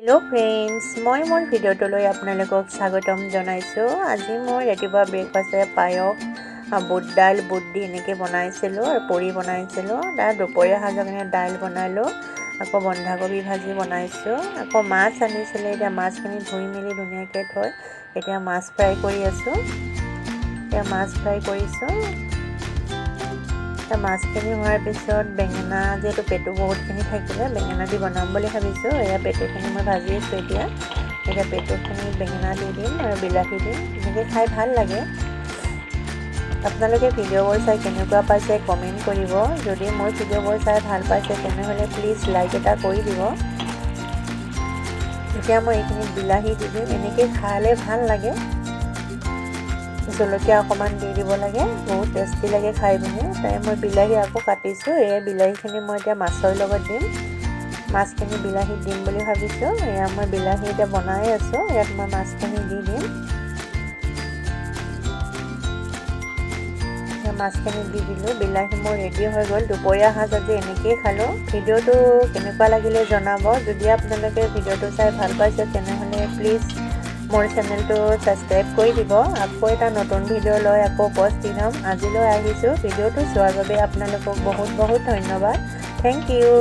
Hello' friends, মই মোৰ ভিডিঅ'টোলৈ আপোনালোকক স্বাগতম জনাইছোঁ। আজি মই ৰাতিপুৱা ব্ৰেকফাষ্টে পায়স, বুট দাইল, বুট দি এনেকৈ বনাইছিলোঁ আৰু পুৰি বনাইছিলোঁ। তাৰ দুপৰীয়া সাজৰ কাৰণে দাইল বনালোঁ, আকৌ বন্ধাকবি ভাজি বনাইছোঁ, আকৌ মাছ আনিছিলে। এতিয়া মাছখিনি ধুই মেলি ধুনীয়াকৈ থৈ এতিয়া মাছ ফ্ৰাই কৰি আছোঁ। এতিয়া মাছ ফ্ৰাই কৰিছোঁ। মাছখিনি হোৱাৰ পিছত বেঙেনা, যিহেতু পেটু বহুতখিনি থাকিলে বেঙেনা দি বনাম বুলি ভাবিছোঁ। এয়া পেটুখিনি মই ভাজি আছোঁ। এতিয়া পেটুখিনি বেঙেনা দি দিম আৰু বিলাহী দিম, এনেকৈ খাই ভাল লাগে। আপোনালোকে ভিডিঅ'বোৰ চাই কেনেকুৱা পাইছে কমেণ্ট কৰিব। যদি মোৰ ভিডিঅ'বোৰ চাই ভাল পাইছে তেনেহ'লে প্লিজ লাইক এটা কৰি দিব। এতিয়া মই এইখিনি বিলাহী দি দিম, এনেকৈ খালে ভাল লাগে। জলকীয়া অকণমান দি দিব লাগে, বহুত টেষ্টি লাগে খাই পিনে। তাই মই বিলাহী আকৌ কাটিছোঁ। এই বিলাহীখিনি মই এতিয়া মাছৰ লগত দিম। মাছখিনি বিলাহীত দিম বুলি ভাবিছোঁ। এয়া মই বিলাহী এতিয়া বনাই আছোঁ। ইয়াত মই মাছখিনি দি দিম। মাছখিনি দি দিলোঁ, বিলাহী মোৰ ৰেডি হৈ গ'ল। দুপৰীয়া সাজ আজি এনেকৈয়ে খালোঁ। ভিডিঅ'টো কেনেকুৱা লাগিলে জনাব। যদি আপোনালোকে ভিডিঅ'টো চাই ভাল পাইছে তেনেহ'লে প্লিজ মোৰ চেনেলটো ছাবস্ক্ৰাইব কৰি দিব। আকৌ এটা নতুন ভিডিঅ' লৈ আকৌ উপস্থিত হ'ম। আজিলৈ আহিছোঁ। ভিডিঅ'টো চোৱাৰ বাবে আপোনালোকক বহুত বহুত ধন্যবাদ। Thank U.